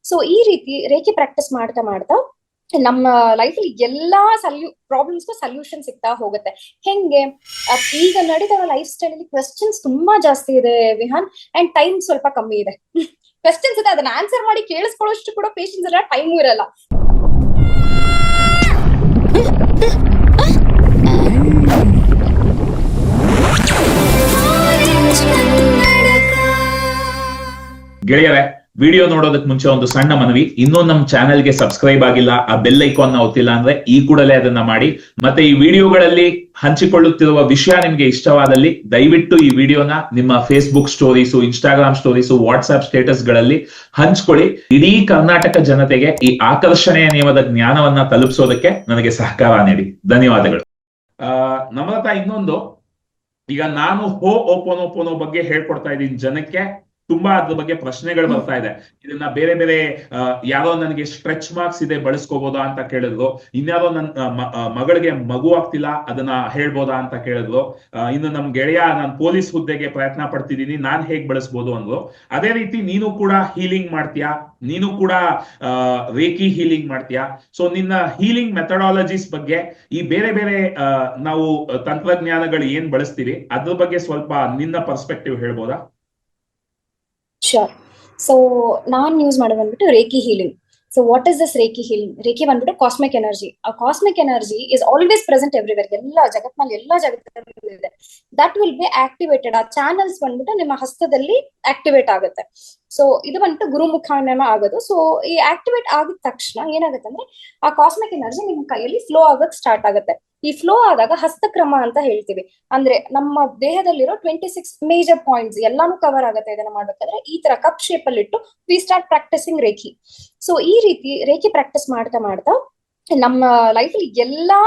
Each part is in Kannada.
ಸೊ ಈ ರೀತಿ ರೇಖಿ ಪ್ರಾಕ್ಟೀಸ್ ಮಾಡ್ತಾ ಮಾಡ್ತಾ ನಮ್ಮ ಲೈಫ್ ಅಲ್ಲಿ ಎಲ್ಲಾ ಪ್ರಾಬ್ಲಮ್ಸ್ಗೂ ಸೊಲ್ಯೂಷನ್ ಸಿಗ್ತಾ ಹೋಗುತ್ತೆ. ಹೆಂಗೆ ಈಗ ನಡೀತಾವ ಲೈಫ್ ಸ್ಟೈಲ್ ಅಲ್ಲಿ ಕ್ವೆಶ್ಚನ್ಸ್ ತುಂಬಾ ಜಾಸ್ತಿ ಇದೆ ವಿಹಾನ್, ಅಂಡ್ ಟೈಮ್ ಸ್ವಲ್ಪ ಕಮ್ಮಿ ಇದೆ. ಕ್ವೆಶ್ಚನ್ಸ್ ಇದೆ, ಅದನ್ನ ಆನ್ಸರ್ ಮಾಡಿ ಕೇಳಿಸ್ಕೊಳ್ಳೋಷ್ಟು ಕೂಡ ಪೇಷನ್ಸ್ ಇರಲ್ಲ, ಟೈಮು ಇರಲ್ಲ. ಗೆಳೆಯರೆ, ವಿಡಿಯೋ ನೋಡೋದಕ್ ಮುಂಚೆ ಒಂದು ಸಣ್ಣ ಮನವಿ, ಇನ್ನೂ ನಮ್ಮ ಚಾನೆಲ್ಗೆ ಸಬ್ಸ್ಕ್ರೈಬ್ ಆಗಿಲ್ಲ, ಆ ಬೆಲ್ ಐಕಾನ್ ನ ಒತ್ತಿಲ್ಲ ಅಂದ್ರೆ ಈ ಕೂಡಲೇ ಅದನ್ನ ಮಾಡಿ. ಮತ್ತೆ ಈ ವಿಡಿಯೋಗಳಲ್ಲಿ ಹಂಚಿಕೊಳ್ಳುತ್ತಿರುವ ವಿಷಯ ನಿಮ್ಗೆ ಇಷ್ಟವಾದಲ್ಲಿ ದಯವಿಟ್ಟು ಈ ವಿಡಿಯೋನ ನಿಮ್ಮ Facebook stories, Instagram stories, WhatsApp status ಗಳಲ್ಲಿ ಹಂಚ್ಕೊಳ್ಳಿ. ಇಡೀ ಕರ್ನಾಟಕ ಜನತೆಗೆ ಈ ಆಕರ್ಷಣೆಯ ನಿಯಮದ ಜ್ಞಾನವನ್ನ ತಲುಪಿಸೋದಕ್ಕೆ ನನಗೆ ಸಹಕಾರ ನೀಡಿ. ಧನ್ಯವಾದಗಳು. ನಮ್ರತಾ, ಇನ್ನೊಂದು, ಈಗ ನಾನು ಹೋ ಓಪೋನೋಪೋನೋ ಬಗ್ಗೆ ಹೇಳ್ಕೊಡ್ತಾ ಇದ್ದೀನಿ ಜನಕ್ಕೆ. ತುಂಬಾ ಅದ್ರ ಬಗ್ಗೆ ಪ್ರಶ್ನೆಗಳು ಬರ್ತಾ ಇದೆ. ಇದನ್ನ ಬೇರೆ ಬೇರೆ ಯಾರೋ ನನಗೆ ಸ್ಟ್ರೆಚ್ ಮಾರ್ಕ್ಸ್ ಇದೆ ಬಳಸ್ಕೋಬೋದಾ ಅಂತ ಕೇಳಿದ್ರು. ಇನ್ಯಾರೋ ನನ್ನ ಮಗಳಿಗೆ ಮಗು ಆಗ್ತಿಲ್ಲ, ಅದನ್ನ ಹೇಳ್ಬೋದಾ ಅಂತ ಕೇಳಿದ್ರು. ಇನ್ನು ನಮ್ ಗೆಳೆಯ, ನಾನು ಪೊಲೀಸ್ ಹುದ್ದೆಗೆ ಪ್ರಯತ್ನ ಪಡ್ತಿದ್ದೀನಿ, ನಾನ್ ಹೇಗ್ ಬಳಸ್ಬೋದು ಅಂದ್ರು. ಅದೇ ರೀತಿ ನೀನು ಕೂಡ ಹೀಲಿಂಗ್ ಮಾಡ್ತೀಯಾ, ನೀನು ಕೂಡ ರೇಖಿ ಹೀಲಿಂಗ್ ಮಾಡ್ತೀಯಾ. ಸೊ ನಿನ್ನ ಹೀಲಿಂಗ್ ಮೆಥಡಾಲಜೀಸ್ ಬಗ್ಗೆ, ಈ ಬೇರೆ ಬೇರೆ ನಾವು ತಂತ್ರಜ್ಞಾನಗಳು ಏನ್ ಬಳಸ್ತೀವಿ ಅದ್ರ ಬಗ್ಗೆ ಸ್ವಲ್ಪ ನಿನ್ನ ಪರ್ಸ್ಪೆಕ್ಟಿವ್ ಹೇಳ್ಬೋದಾ? ಶೋರ್. ಸೊ ನಾನ್ ಯೂಸ್ ಮಾಡೋದು ಬಂದ್ಬಿಟ್ಟು reiki healing. So what is this reiki healing? Reiki ಬಂದ್ಬಿಟ್ಟು ಕಾಸ್ಮಿಕ್ ಎನರ್ಜಿ. ಆ cosmic energy is always present everywhere. ಎಲ್ಲ ಜಗತ್ನಲ್ಲಿ, ಎಲ್ಲ ಜಗತ್ತಲ್ಲಿ ಇದೆ. That will be activated. ಆ ಚಾನಲ್ಸ್ ಬಂದ್ಬಿಟ್ಟು ನಿಮ್ಮ ಹಸ್ತದಲ್ಲಿ ಆಕ್ಟಿವೇಟ್ ಆಗುತ್ತೆ. ಸೊ ಇದು ಬಂದ್ಬಿಟ್ಟು ಗುರುಮುಖಾನ ಆಗೋದು. ಸೊ ಈ ಆಕ್ಟಿವೇಟ್ ಆಗಿದ ತಕ್ಷಣ ಏನಾಗುತ್ತೆ ಅಂದ್ರೆ ಆ ಕಾಸ್ಮಿಕ್ ಎನರ್ಜಿ ನಿಮ್ ಕೈಯಲ್ಲಿ ಫ್ಲೋ ಆಗಕ್ ಸ್ಟಾರ್ಟ್ ಆಗುತ್ತೆ. ಈ ಫ್ಲೋ ಆದಾಗ ಹಸ್ತಕ್ರಮ ಅಂತ ಹೇಳ್ತೀವಿ. ಅಂದ್ರೆ ನಮ್ಮ ದೇಹದಲ್ಲಿರೋ 26 ಮೇಜರ್ ಪಾಯಿಂಟ್ಸ್ ಎಲ್ಲಾನು ಕವರ್ ಆಗುತ್ತೆ. ಇದನ್ನ ಮಾಡ್ಬೇಕಾದ್ರೆ ಈ ತರ ಕಪ್ ಶೇಪ್ ಅಲ್ಲಿ ಇಟ್ಟು we start practising reiki. So ಈ ರೀತಿ ರೇಖಿ ಪ್ರಾಕ್ಟೀಸ್ ಮಾಡ್ತಾ ಮಾಡ್ತಾ ನಮ್ಮ ಲೈಫ್ ಅಲ್ಲಿ ಎಲ್ಲಾ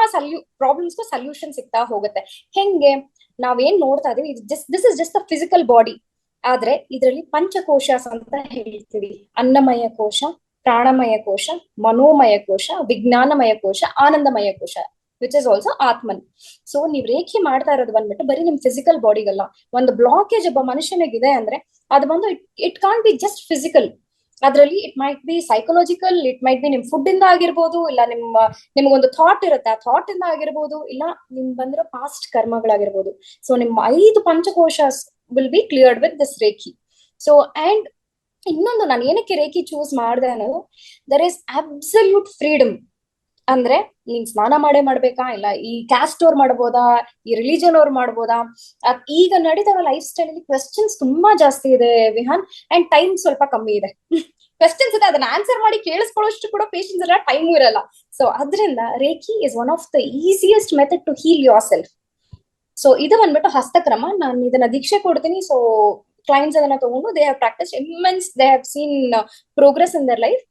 ಪ್ರಾಬ್ಲಮ್ಸ್ಗೂ ಸೊಲ್ಯೂಷನ್ ಸಿಗ್ತಾ ಹೋಗುತ್ತೆ. ಹೆಂಗೆ ನಾವೇನ್ ನೋಡ್ತಾ ಇದೀವಿ, this is just the physical body. ಆದ್ರೆ ಇದರಲ್ಲಿ ಪಂಚಕೋಶಸ್ ಅಂತ ಹೇಳ್ತೀವಿ. ಅನ್ನಮಯ ಕೋಶ, ಪ್ರಾಣಮಯ ಕೋಶ, ಮನೋಮಯ ಕೋಶ, ವಿಜ್ಞಾನಮಯ ಕೋಶ, ಆನಂದಮಯ ಕೋಶ, ವಿಚ್ ಇಸ್ ಆಲ್ಸೋ ಆತ್ಮನ್. ಸೊ ನೀವ್ ರೇಖಿ ಮಾಡ್ತಾ ಇರೋದು ಬಂದ್ಬಿಟ್ಟು ಬರೀ ನಿಮ್ ಫಿಸಿಕಲ್ ಬಾಡಿಗಲ್ಲ. ಒಂದು ಬ್ಲಾಕೇಜ್ ಒಬ್ಬ ಮನುಷ್ಯನಿಗಿದೆ ಅಂದ್ರೆ ಅದು ಬಂದು it can't be just physical. ಅದ್ರಲ್ಲಿ it might be psychological, it might be ನಿಮ್ ಫುಡ್ ಇಂದ ಆಗಿರ್ಬೋದು, ಇಲ್ಲ ನಿಮ್ಗೊಂದು ಥಾಟ್ ಇರುತ್ತೆ, ಆ ಥಾಟ್ ಇಂದ ಆಗಿರ್ಬೋದು, ಇಲ್ಲ ನಿಮ್ ಬಂದಿರೋ ಪಾಸ್ಟ್ ಕರ್ಮಗಳಾಗಿರ್ಬೋದು. ಸೊ ನಿಮ್ಮ 5 ಪಂಚಕೋಶ will be cleared with this reiki. So and ಇನ್ನೊಂದು, ನಾನು ಏನಕ್ಕೆ ರೇಖಿ ಚೂಸ್ ಮಾಡಿದೆ ಅನ್ನೋದು, ದರ್ ಇಸ್ ಅಬ್ಸಲ್ಯೂಟ್ ಫ್ರೀಡಮ್. ಅಂದ್ರೆ ನೀನ್ ಸ್ನಾನ ಮಾಡ್ಬೇಕಾ, ಇಲ್ಲ ಈ ಕ್ಯಾಸ್ಟ್ ಅವ್ರು ಮಾಡ್ಬೋದಾ, ಈ ರಿಲಿಜನ್ ಅವ್ರು ಮಾಡ್ಬೋದಾ. ಈಗ ನಡೀತಾವ ಲೈಫ್ ಸ್ಟೈಲ್ ಅಲ್ಲಿ ಕ್ವೆಶ್ಚನ್ಸ್ ತುಂಬಾ ಜಾಸ್ತಿ ಇದೆ ವಿಹಾನ್, ಅಂಡ್ ಟೈಮ್ ಸ್ವಲ್ಪ ಕಮ್ಮಿ ಇದೆ. ಕ್ವೆಶ್ಚನ್ಸ್ ಇದೆ, ಅದನ್ನ ಆನ್ಸರ್ ಮಾಡಿ ಕೇಳಿಸ್ಕೊಳ್ಳೋಷ್ಟು ಕೂಡ ಪೇಷನ್ಸ್ ಇರಲ್ಲ, ಟೈಮು ಇರಲ್ಲ. ಸೊ ಅದರಿಂದ reiki is one of the easiest method to heal yourself. So ಇದು ಬಂದ್ಬಿಟ್ಟು ಹಸ್ತಕ್ರಮ. ನಾನು ಇದನ್ನ ದೀಕ್ಷೆ ಕೊಡ್ತೀನಿ. ಸೊ ಕ್ಲೈಂಟ್ಸ್ ಅದನ್ನ ತಗೊಂಡು they have practise immense, they have seen progress in their life.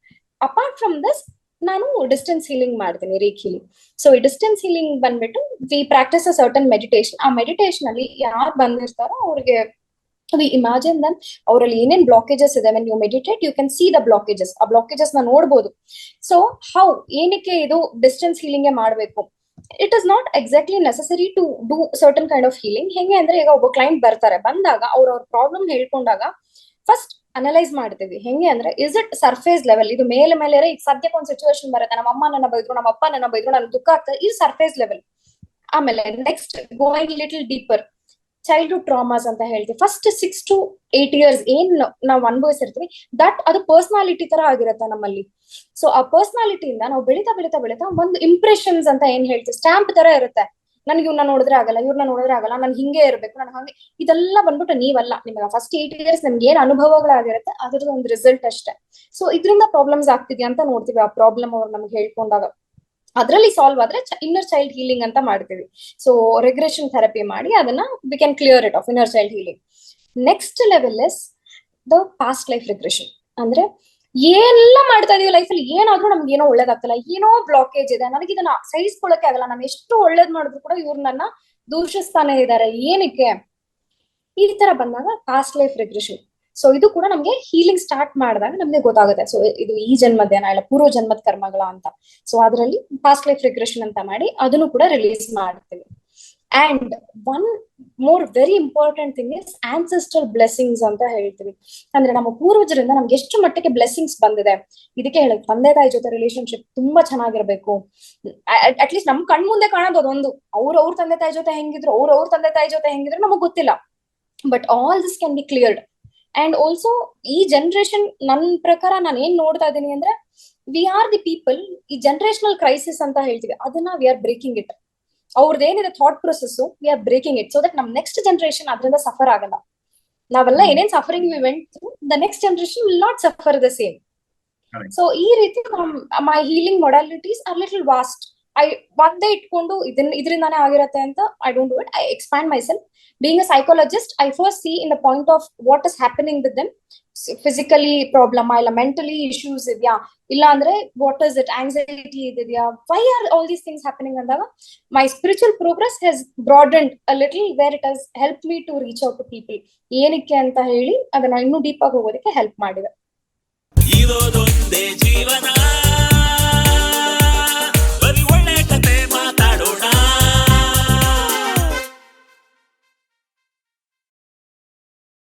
Apart from this ನಾನು ಡಿಸ್ಟೆನ್ಸ್ ಹೀಲಿಂಗ್ ಮಾಡ್ತೀನಿ, ರೇಖಿಲಿ. ಸೊ ಈ ಡಿಸ್ಟೆನ್ಸ್ ಹೀಲಿಂಗ್ ಬಂದ್ಬಿಟ್ಟು we practise a certain meditation. ಆ ಮೆಡಿಟೇಷನ್ ಅಲ್ಲಿ ಯಾರು ಬಂದಿರ್ತಾರೋ ಅವ್ರಿಗೆ ವಿ ಇಮ್ಯಾಜಿನ್ ದಮ್ ಅವರಲ್ಲಿ ಏನೇನ್ ಬ್ಲಾಕೇಜಸ್ ಇದೆ. When you meditate you can see the blockages. ಆ ಬ್ಲಾಕೇಜಸ್ ನ ನೋಡ್ಬೋದು. ಸೊ ಹೌ, ಏನಕ್ಕೆ ಇದು ಡಿಸ್ಟೆನ್ಸ್ ಹೀಲಿಂಗ್ ಮಾಡ್ಬೇಕು? It is not exactly necessary to do certain kind of healing. ಹೆಂಗೆ ಅಂದ್ರೆ ಈಗ ಒಬ್ಬ ಕ್ಲೈಂಟ್ ಬಂದಾಗ ಅವ್ರ ಪ್ರಾಬ್ಲಮ್ ಹೇಳ್ಕೊಂಡಾಗ ಫಸ್ಟ್ ಅನಲೈಸ್ ಮಾಡ್ತೀವಿ. ಹೆಂಗೆ ಅಂದ್ರೆ ಇಸ್ ಇಟ್ ಸರ್ಫೇಸ್ ಲೆವೆಲ್, ಇದು ಮೇಲೆ ಈಗ ಸದ್ಯಕ್ಕೆ ಒಂದು ಸಿಚುವೇಶನ್ ಬರುತ್ತೆ, ನಮ್ಮ ಅಮ್ಮ ನನ್ನ ಬೈದ್ರು, ನಮ್ಮ ಅಪ್ಪ ನನ್ನ ಬೈದ್ರು, ನನ್ಗೆ ದುಃಖ ಆಗ್ತದೆ, ಇದು ಸರ್ಫೇಸ್ ಲೆವೆಲ್. ಆಮೇಲೆ next going little deeper, childhood traumas ಅಂತ ಹೇಳ್ತೀವಿ. ಫಸ್ಟ್ 6 to 8 years ಏನ್ ನಾವು ಅನುಭವಿಸಿರ್ತೀವಿ, ಅದು ಪರ್ಸನಾಲಿಟಿ ತರ ಆಗಿರುತ್ತೆ ನಮ್ಮಲ್ಲಿ. ಸೊ ಆ ಪರ್ಸನಾಲಿಟಿಯಿಂದ ನಾವು ಬೆಳಿತಾ ಒಂದು ಇಂಪ್ರೆಷನ್ಸ್ ಅಂತ ಏನ್ ಹೇಳ್ತೀವಿ, ಸ್ಟ್ಯಾಂಪ್ ತರ ಇರುತ್ತೆ. ನನ್ಗೆ ಇವ್ರನ್ನ ನೋಡಿದ್ರೆ ಆಗಲ್ಲ, ಇವ್ರನ್ನ ನೋಡಿದ್ರೆ ಆಗಲ್ಲ, ನನ್ ಹಿಂಗೆ ಇರ್ಬೇಕು, ನನ್ ಹಂಗೆ. ಇದೆಲ್ಲ ಬಂದ್ಬಿಟ್ಟು ನೀವಲ್ಲ. ನಿಮಗೆ ಫಸ್ಟ್ 8 years ನಿಮ್ಗೆ ಏನ್ ಅನುಭವಗಳಾಗಿರುತ್ತೆ ಅದ್ರದ್ದು ಒಂದು ರಿಸಲ್ಟ್ ಅಷ್ಟೇ. ಸೊ ಇದರಿಂದ ಪ್ರಾಬ್ಲಮ್ಸ್ ಆಗ್ತಿದ್ಯಾ ಅಂತ ನೋಡ್ತೀವಿ. ಆ ಪ್ರಾಬ್ಲಮ್ ಅವ್ರು ನಮ್ಗೆ ಹೇಳ್ಕೊಂಡಾಗ ಅದ್ರಲ್ಲಿ ಸಾಲ್ವ್ ಆದ್ರೆ ಇನ್ನರ್ ಚೈಲ್ಡ್ ಹೀಲಿಂಗ್ ಅಂತ ಮಾಡ್ತೀವಿ. ಸೊ ರೆಗ್ರೆಷನ್ ಥೆರಪಿ ಮಾಡಿ ಅದನ್ನ we can clear it off inner child healing. Next level is the past life regression. ಅಂದ್ರೆ ಎಲ್ಲ ಮಾಡ್ತಾ ಇದೀವಿ ಲೈಫ್ ಅಲ್ಲಿ, ಏನಾದ್ರೂ ನಮ್ಗೆ ಏನೋ ಒಳ್ಳೇದಾಗ್ತಲ್ಲ, ಏನೋ ಬ್ಲಾಕೇಜ್ ಇದೆ, ನನಗೆ ಇದನ್ನ ಸಹಿಸ್ಕೊಳಕ್ಕೆ ಆಗಲ್ಲ, ನಾನು ಎಷ್ಟು ಒಳ್ಳೇದ್ ಮಾಡಿದ್ರು ಕೂಡ ಇವ್ರು ನನ್ನ ದೂಷಿಸ್ತಾನೆ ಇದ್ದಾರೆ, ಏನಕ್ಕೆ? ಈ ತರ ಬಂದಾಗ ಪಾಸ್ಟ್ ಲೈಫ್ ರಿಗ್ರೆಷನ್. ಸೊ ಇದು ಕೂಡ ನಮ್ಗೆ ಹೀಲಿಂಗ್ ಸ್ಟಾರ್ಟ್ ಮಾಡಿದಾಗ ನಮ್ಗೆ ಗೊತ್ತಾಗುತ್ತೆ. ಸೊ ಇದು ಈ ಜನ್ಮದೇನ ಇಲ್ಲ ಪೂರ್ವ ಜನ್ಮದ ಕರ್ಮಗಳ ಅಂತ. ಸೊ ಅದರಲ್ಲಿ ಪಾಸ್ಟ್ ಲೈಫ್ ರಿಗ್ರೆಷನ್ ಅಂತ ಮಾಡಿ ಅದನ್ನು ಕೂಡ ರಿಲೀಸ್ ಮಾಡ್ತೀವಿ. And one more very important thing is ancestral blessings ಅಂತ ಹೇಳ್ತೀವಿ. ಅಂದ್ರೆ ನಮ್ಮ ಪೂರ್ವಜರಿಂದ ನಮ್ಗೆ ಎಷ್ಟು ಮಟ್ಟಿಗೆ ಬ್ಲೆಸ್ಸಿಂಗ್ಸ್ ಬಂದಿದೆ. ಇದಕ್ಕೆ ಹೇಳೋದು ತಂದೆ ತಾಯಿ ಜೊತೆ ರಿಲೇಶನ್ಶಿಪ್ ತುಂಬಾ ಚೆನ್ನಾಗಿರ್ಬೇಕು. ಅಟ್ಲೀಸ್ಟ್ ನಮ್ ಕಣ್ ಮುಂದೆ ಕಾಣೋದು ಅದೊಂದು. ಅವ್ರ ತಂದೆ ತಾಯಿ ಜೊತೆ ಹೆಂಗಿದ್ರು, ಅವ್ರ ತಂದೆ ತಾಯಿ ಜೊತೆ ಹೆಂಗಿದ್ರು ನಮಗ್ ಗೊತ್ತಿಲ್ಲ. But all this can be cleared. And also ಈ ಜನರೇಷನ್ ನನ್ ಪ್ರಕಾರ ನಾನು ಏನ್ ನೋಡ್ತಾ ಇದ್ದೀನಿ ಅಂದ್ರೆ, ವಿ ಆರ್ ದಿ ಪೀಪಲ್, ಈ ಜನರೇಷನಲ್ ಕ್ರೈಸಿಸ್ ಅಂತ ಹೇಳ್ತೀವಿ, ಅದನ್ನ ವಿ ಆರ್ ಬ್ರೇಕಿಂಗ್ ಇಟ್. ಅವ್ರದ್ದೇನಿದೆ thought process, we are breaking it, so that ನಮ್ ನೆಕ್ಸ್ಟ್ ಜನರೇಷನ್ ಅದರಿಂದ ಸಫರ್ ಆಗಲ್ಲ. ನಾವೆಲ್ಲ ಏನೇನ್ suffering we went through, the next generation will not suffer the same. So ಈ ರೀತಿ my healing modalities R little vast. ಒಂದೇ ಇಟ್ಕೊಂಡು ಇದರಿಂದಾನೇ ಆಗಿರತ್ತೆ ಅಂತ I don't do it. I expand myself. Being a psychologist, I first see in the point of what is happening with them. Physically problem ಇಲ್ಲ, ಮೆಂಟಲಿ ಇಶ್ಯೂಸ್ ಇದೆಯಾ, ಇಲ್ಲ ಅಂದ್ರೆ ವಾಟ್ ಇಸ್ ಇಟ್, ಆಂಗ್ಸೈಟಿ ಇದೆಯಾ, why are all these things happening ಅಂದಾಗ my spiritual progress has broadened a little, where it has help me to reach out to people. ಏನಕ್ಕೆ ಅಂತ ಹೇಳಿ ಅದನ್ನ ಇನ್ನೂ ಡೀಪ್ ಆಗಿ ಹೋಗೋದಕ್ಕೆ ಹೆಲ್ಪ್ ಮಾಡಿದೆ. ಇರೋದೊಂದೇ ಜೀವನ.